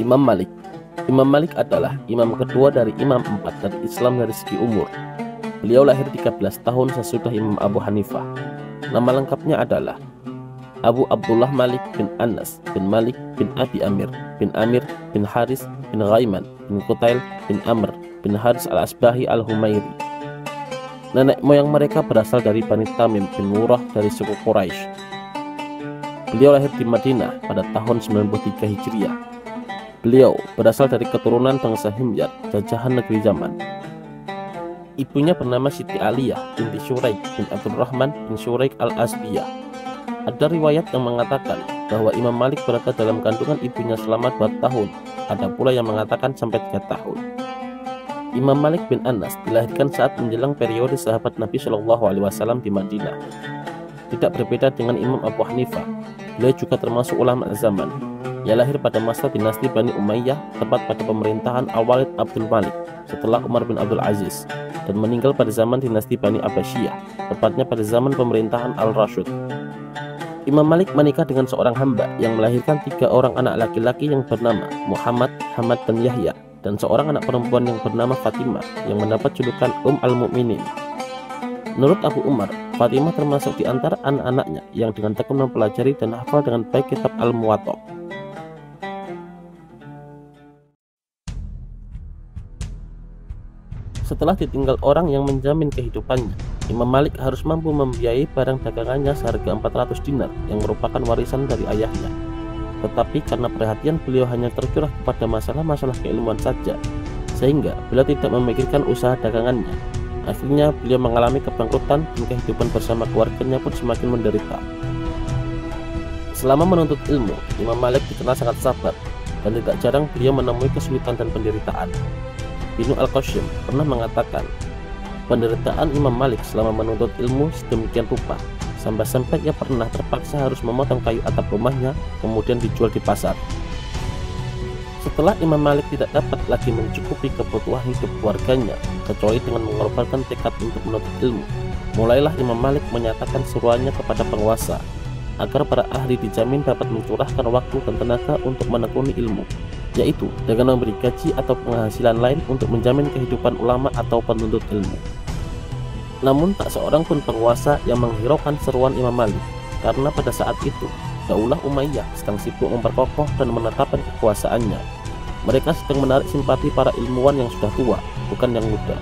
Imam Malik. Imam Malik adalah imam kedua dari imam 4 dari Islam dari segi umur. Beliau lahir 13 tahun sesudah Imam Abu Hanifah. Nama lengkapnya adalah Abu Abdullah Malik bin Anas bin Malik bin Abi Amir bin Haris bin Ghaiman bin Qutail bin Amr bin Haris al-Asbahi al-Humairi. Nenek moyang mereka berasal dari Bani Tamim bin Murrah dari suku Quraisy. Beliau lahir di Madinah pada tahun 93 Hijriah. Beliau berasal dari keturunan bangsa Himyar, jajahan negeri Yaman. Ibunya bernama Siti Aliyah binti Syuraik bin Abdurrahman bin Syuraik al-Asbiyah. Ada riwayat yang mengatakan bahwa Imam Malik berada dalam kandungan ibunya selama 2 tahun. Ada pula yang mengatakan sampai 3 tahun. Imam Malik bin Anas dilahirkan saat menjelang periode sahabat Nabi Shallallahu Alaihi Wasallam di Madinah. Tidak berbeda dengan Imam Abu Hanifah, beliau juga termasuk ulama zaman. Ia lahir pada masa dinasti Bani Umayyah, tepat pada pemerintahan Al-Walid Abdul Malik setelah Umar bin Abdul Aziz, dan meninggal pada zaman dinasti Bani Abbasiyah, tepatnya pada zaman pemerintahan Al-Rashid. Imam Malik menikah dengan seorang hamba yang melahirkan 3 orang anak laki-laki yang bernama Muhammad, Hamad, dan Yahya, dan seorang anak perempuan yang bernama Fatimah yang mendapat julukan Al-Mu'minin. Menurut Abu Umar, Fatimah termasuk di antara anak-anaknya yang dengan tekun mempelajari dan hafal dengan baik kitab Al-Muwatta. Setelah ditinggal orang yang menjamin kehidupannya, Imam Malik harus mampu membiayai barang dagangannya seharga 400 dinar yang merupakan warisan dari ayahnya. Tetapi karena perhatian beliau hanya tercurah kepada masalah-masalah keilmuan saja, sehingga beliau tidak memikirkan usaha dagangannya. Akhirnya beliau mengalami kebangkrutan dan kehidupan bersama keluarganya pun semakin menderita. Selama menuntut ilmu, Imam Malik dikenal sangat sabar, dan tidak jarang beliau menemui kesulitan dan penderitaan. Ibnu Al-Qasim pernah mengatakan, penderitaan Imam Malik selama menuntut ilmu sedemikian rupa, sampai-sampai ia pernah terpaksa harus memotong kayu atap rumahnya kemudian dijual di pasar. Setelah Imam Malik tidak dapat lagi mencukupi kebutuhan hidup keluarganya kecuali dengan mengorbankan tekad untuk menuntut ilmu, mulailah Imam Malik menyatakan seruannya kepada penguasa agar para ahli dijamin dapat mencurahkan waktu dan tenaga untuk menekuni ilmu, yaitu dengan memberi gaji atau penghasilan lain untuk menjamin kehidupan ulama atau penuntut ilmu. Namun tak seorang pun penguasa yang menghiraukan seruan Imam Malik, karena pada saat itu Daulah Umayyah sedang sibuk memperkokoh dan menetapkan kekuasaannya. Mereka sedang menarik simpati para ilmuwan yang sudah tua, bukan yang muda.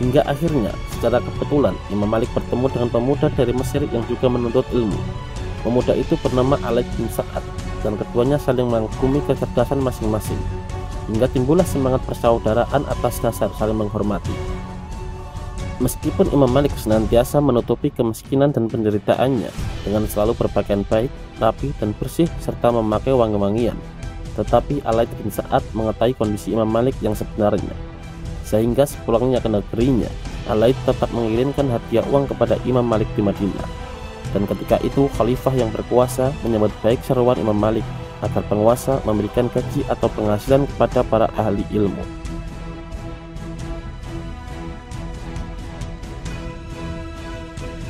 Hingga akhirnya, secara kebetulan, Imam Malik bertemu dengan pemuda dari Mesir yang juga menuntut ilmu. Pemuda itu bernama Alaid bin Sa'ad, dan keduanya saling mengagumi kecerdasan masing-masing, hingga timbullah semangat persaudaraan atas dasar saling menghormati. Meskipun Imam Malik senantiasa menutupi kemiskinan dan penderitaannya dengan selalu berpakaian baik, rapi, dan bersih serta memakai wangi-wangian, tetapi Alaid bin Sa'ad mengetahui kondisi Imam Malik yang sebenarnya, sehingga sepulangnya ke negerinya, Alaid tetap mengirimkan hadiah uang kepada Imam Malik di Madinah. Dan ketika itu khalifah yang berkuasa menyambut baik seruan Imam Malik agar penguasa memberikan gaji atau penghasilan kepada para ahli ilmu.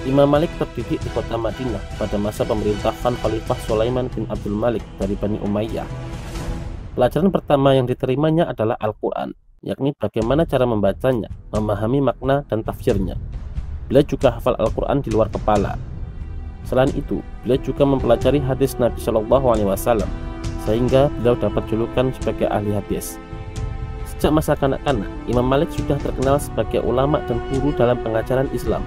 Imam Malik terdidik di kota Madinah pada masa pemerintahan Khalifah Sulaiman bin Abdul Malik dari Bani Umayyah. Pelajaran pertama yang diterimanya adalah Al-Quran, yakni bagaimana cara membacanya, memahami makna dan tafsirnya. Beliau juga hafal Al-Quran di luar kepala. Selain itu, beliau juga mempelajari hadis Nabi Shallallahu Alaihi Wasallam, sehingga beliau dapat julukan sebagai ahli hadis. Sejak masa kanak-kanak, Imam Malik sudah terkenal sebagai ulama dan guru dalam pengajaran Islam.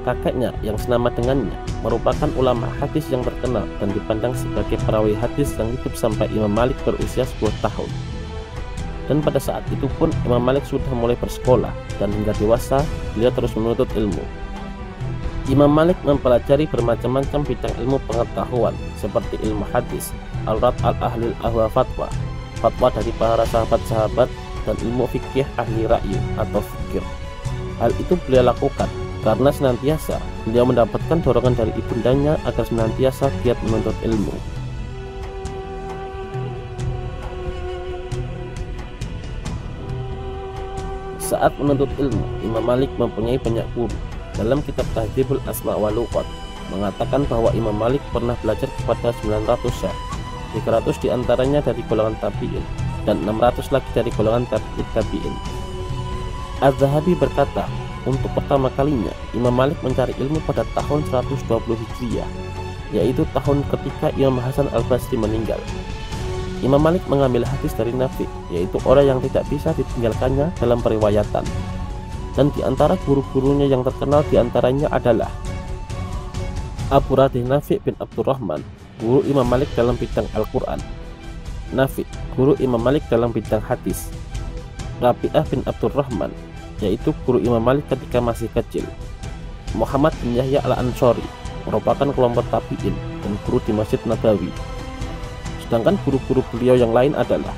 Kakeknya yang senama dengannya merupakan ulama hadis yang terkenal dan dipandang sebagai perawi hadis yang hidup sampai Imam Malik berusia 10 tahun. Dan pada saat itu pun Imam Malik sudah mulai bersekolah, dan hingga dewasa beliau terus menuntut ilmu. Imam Malik mempelajari bermacam-macam bidang ilmu pengetahuan seperti ilmu hadis, al-rad al-ahlil ahwa fatwa, fatwa dari para sahabat-sahabat, dan ilmu fikih ahli ra'yu atau fikir. Hal itu beliau lakukan karena senantiasa beliau mendapatkan dorongan dari ibundanya agar senantiasa giat menuntut ilmu. Saat menuntut ilmu, Imam Malik mempunyai banyak guru. Dalam kitab Tahdzibul Asma' wa Luqat mengatakan bahwa Imam Malik pernah belajar kepada 900 syekh. 300 diantaranya dari golongan tabi'in, dan 600 lagi dari golongan tabi'in. Az-Zahabi berkata, untuk pertama kalinya Imam Malik mencari ilmu pada tahun 120 Hijriah, yaitu tahun ketika Imam Hasan al-Basri meninggal. Imam Malik mengambil hadis dari Nafi, yaitu orang yang tidak bisa ditinggalkannya dalam periwayatan. Dan di antara guru-gurunya yang terkenal diantaranya adalah Abu Radih Nafi bin Abdurrahman, guru Imam Malik dalam bidang Al-Quran. Nafi, guru Imam Malik dalam bidang hadis. Rabi'ah bin Abdurrahman, yaitu guru Imam Malik ketika masih kecil. Muhammad bin Yahya al-Ansori, merupakan kelompok tabi'in dan guru di Masjid Nabawi. Sedangkan guru-guru beliau yang lain adalah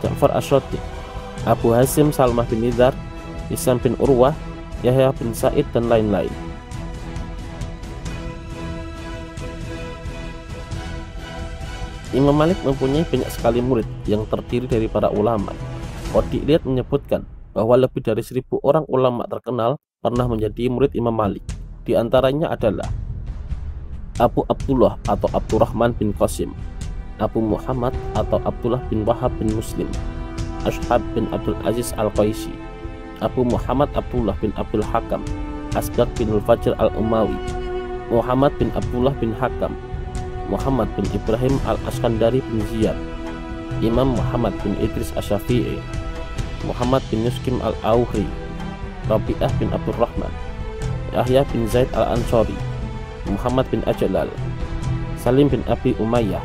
Ja'far Ash-Shadiq, Abu Hasim Salmah bin Nizar, Hisam bin Urwah, Yahya bin Sa'id, dan lain-lain. Imam Malik mempunyai banyak sekali murid yang terdiri dari para ulama. Qadi Iyad menyebutkan bahwa lebih dari 1000 orang ulama terkenal pernah menjadi murid Imam Malik. Di antaranya adalah Abu Abdullah atau Abdurrahman bin Qasim, Abu Muhammad atau Abdullah bin Wahab bin Muslim, Ash'ab bin Abdul Aziz al-Qaisi, Abu Muhammad Abdullah bin Abdul Hakam, Asbaq bin al-Fajr al-Umawi, Muhammad bin Abdullah bin Hakam, Muhammad bin Ibrahim al-Askandari bin Ziyad, Imam Muhammad bin Idris Asy-Syafi'i, Muhammad bin Yuskim al-Auhri, Rabi'ah bin Abdurrahman, Yahya bin Zaid al-Ansori, Muhammad bin Ajlal, Salim bin Abi Umayyah,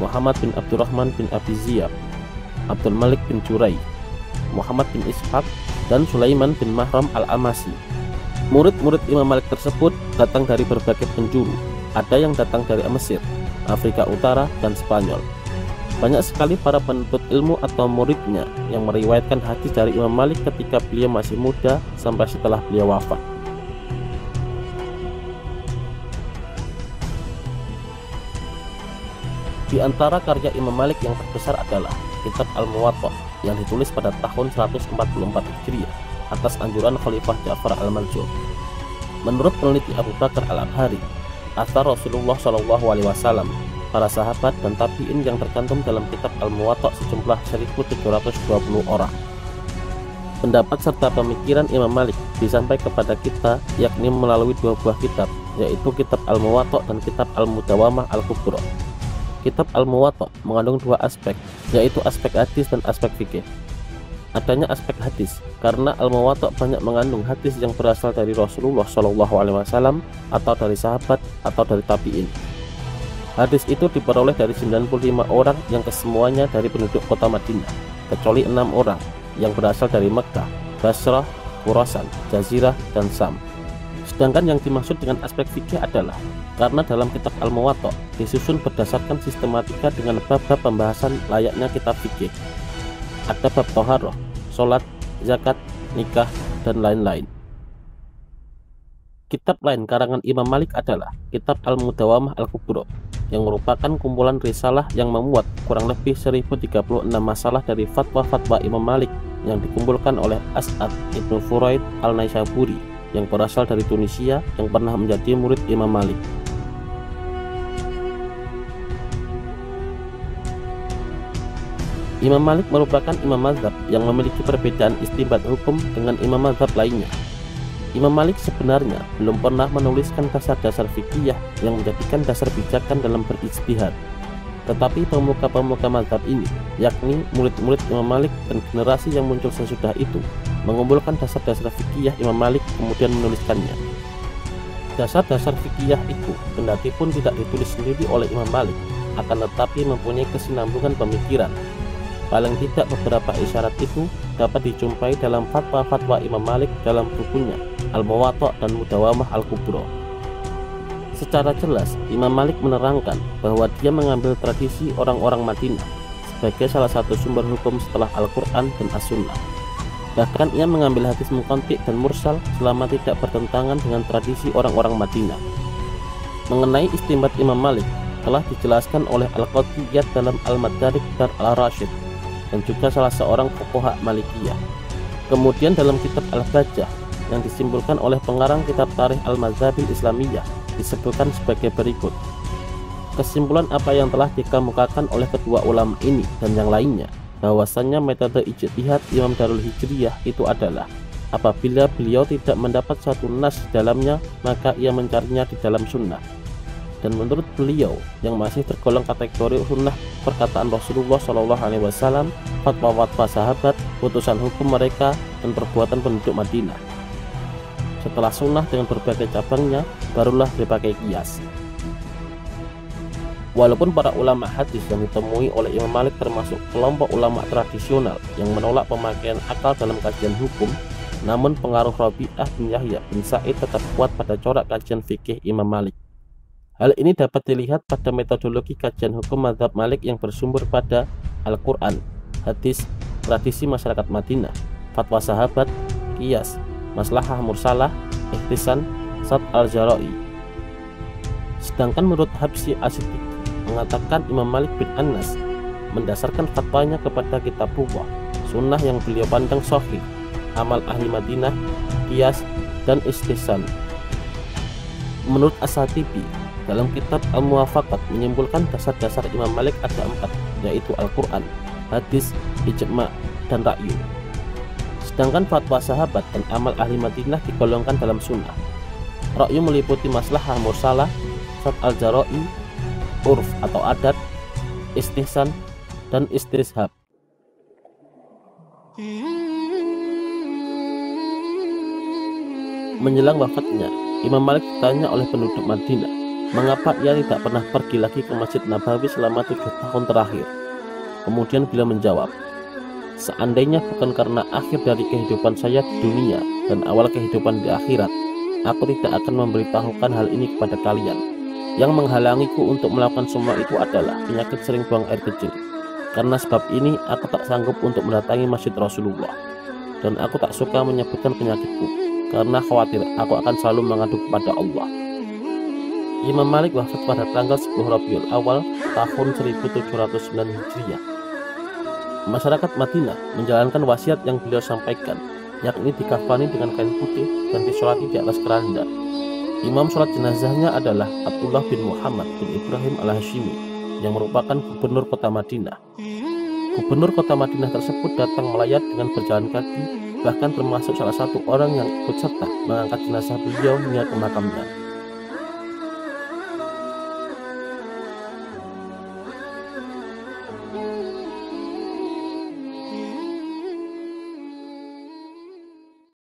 Muhammad bin Abdurrahman bin Abi Ziyad, Abdul Malik bin Jurai, Muhammad bin Ishaq, dan Sulaiman bin Mahram al-Amasi. Murid-murid Imam Malik tersebut datang dari berbagai penjuru. Ada yang datang dari Mesir, Afrika Utara, dan Spanyol. Banyak sekali para penuntut ilmu atau muridnya yang meriwayatkan hadis dari Imam Malik ketika beliau masih muda sampai setelah beliau wafat. Di antara karya Imam Malik yang terbesar adalah Kitab Al-Muwatta yang ditulis pada tahun 144 Hijriah atas anjuran Khalifah Ja'far al-Mansur. Menurut peneliti Abu Bakar al-Abhari, asar Rasulullah SAW, para sahabat dan tabi'in yang tercantum dalam Kitab Al-Muwatta sejumlah 1720 orang. Pendapat serta pemikiran Imam Malik disampaikan kepada kita yakni melalui dua buah kitab, yaitu Kitab Al-Muwatta dan Kitab Al-Mudawamah Al-Kubra. Kitab Al-Muwatta mengandung dua aspek, yaitu aspek hadis dan aspek fikih. Adanya aspek hadis karena Al-Muwatta banyak mengandung hadis yang berasal dari Rasulullah SAW atau dari sahabat atau dari tabi'in. Hadis itu diperoleh dari 95 orang yang kesemuanya dari penduduk kota Madinah, kecuali 6 orang yang berasal dari Mekkah, Basrah, Khurasan, Jazirah, dan Sam. Sedangkan yang dimaksud dengan aspek fikih adalah karena dalam Kitab Al-Muwatta disusun berdasarkan sistematika dengan bab-bab pembahasan layaknya kitab fikih. Ada bab thaharah, sholat, zakat, nikah, dan lain-lain. Kitab lain karangan Imam Malik adalah Kitab Al-Mudawamah Al-Kubra, yang merupakan kumpulan risalah yang memuat kurang lebih 1036 masalah dari fatwa-fatwa Imam Malik yang dikumpulkan oleh As'ad Ibnu Furaid Al-Naisaburi yang berasal dari Tunisia yang pernah menjadi murid Imam Malik. Imam Malik merupakan imam mazhab yang memiliki perbedaan istinbat hukum dengan imam mazhab lainnya. Imam Malik sebenarnya belum pernah menuliskan dasar-dasar fikih yang menjadikan dasar bijakan dalam berijtihad. Tetapi pemuka-pemuka mazhab ini, yakni murid-murid Imam Malik dan generasi yang muncul sesudah itu, mengumpulkan dasar-dasar fikih Imam Malik kemudian menuliskannya. Dasar-dasar fikih itu kendati pun tidak ditulis sendiri oleh Imam Malik, akan tetapi mempunyai kesinambungan pemikiran. Paling tidak beberapa isyarat itu dapat dijumpai dalam fatwa-fatwa Imam Malik dalam bukunya Al-Muwatta dan Mudawamah Al-Kubra. Secara jelas, Imam Malik menerangkan bahwa dia mengambil tradisi orang-orang Madinah sebagai salah satu sumber hukum setelah Al-Quran dan As-Sunnah. Bahkan ia mengambil hadis muqanti dan mursal selama tidak bertentangan dengan tradisi orang-orang Madinah. Mengenai istinbat Imam Malik telah dijelaskan oleh Al-Qadhi Iyad dalam Al-Madarik dan Al-Rashid, dan juga salah seorang fuqaha Malikiyah. Kemudian dalam kitab Al-Bajjah yang disimpulkan oleh pengarang kitab Tarikh Al-Mazhabil Islamiyah disebutkan sebagai berikut. Kesimpulan apa yang telah dikemukakan oleh kedua ulama ini dan yang lainnya, bahwasannya metode ijtihad Imam Darul Hijriyah itu adalah apabila beliau tidak mendapat satu nas di dalamnya, maka ia mencarinya di dalam sunnah. Dan menurut beliau yang masih tergolong kategori sunnah perkataan Rasulullah SAW, fatwa-fatwa sahabat, putusan hukum mereka, dan perbuatan penduduk Madinah. Setelah sunnah dengan berbagai cabangnya, barulah dipakai kias. Walaupun para ulama hadis yang ditemui oleh Imam Malik termasuk kelompok ulama tradisional yang menolak pemakaian akal dalam kajian hukum, namun pengaruh Rabi'ah bin Yahya bin Sa'id tetap kuat pada corak kajian fikih Imam Malik. Hal ini dapat dilihat pada metodologi kajian hukum mazhab Malik yang bersumber pada Al-Quran, hadis, tradisi masyarakat Madinah, fatwa sahabat, qiyas, maslahah mursalah, ihtisan, sad al-jara'i. Sedangkan menurut Habsyi As-Siddiqi mengatakan Imam Malik bin Anas mendasarkan fatwanya kepada kitabullah, sunnah yang beliau pandang sahih, amal ahli Madinah, qiyas, dan istihsan. Menurut As-Satibi dalam kitab Al-Muwafaqat menyimpulkan dasar-dasar Imam Malik ada 4, yaitu Al-Quran, hadis, ijma', dan ra'yu. Sedangkan fatwa sahabat dan amal ahli Madinah digolongkan dalam sunnah. Ra'yu meliputi maslahah mursalah, sad al-jara'i, urf atau adat, istihsan, dan istishab. Menjelang wafatnya, Imam Malik ditanya oleh penduduk Madinah, mengapa ia tidak pernah pergi lagi ke Masjid Nabawi selama 7 tahun terakhir. Kemudian beliau menjawab, seandainya bukan karena akhir dari kehidupan saya di dunia dan awal kehidupan di akhirat, aku tidak akan memberitahukan hal ini kepada kalian. Yang menghalangiku untuk melakukan semua itu adalah penyakit sering buang air kecil. Karena sebab ini aku tak sanggup untuk mendatangi Masjid Rasulullah, dan aku tak suka menyebutkan penyakitku karena khawatir aku akan selalu mengadu kepada Allah. Imam Malik wafat pada tanggal 10 Rabiul Awal tahun 1709 Hijriah. Masyarakat Madinah menjalankan wasiat yang beliau sampaikan, yakni dikafani dengan kain putih dan disolati di atas keranda. Imam sholat jenazahnya adalah Abdullah bin Muhammad bin Ibrahim al-Hashimi yang merupakan gubernur kota Madinah. Gubernur kota Madinah tersebut datang melayat dengan berjalan kaki, bahkan termasuk salah satu orang yang ikut serta mengangkat jenazah beliau hingga ke makamnya.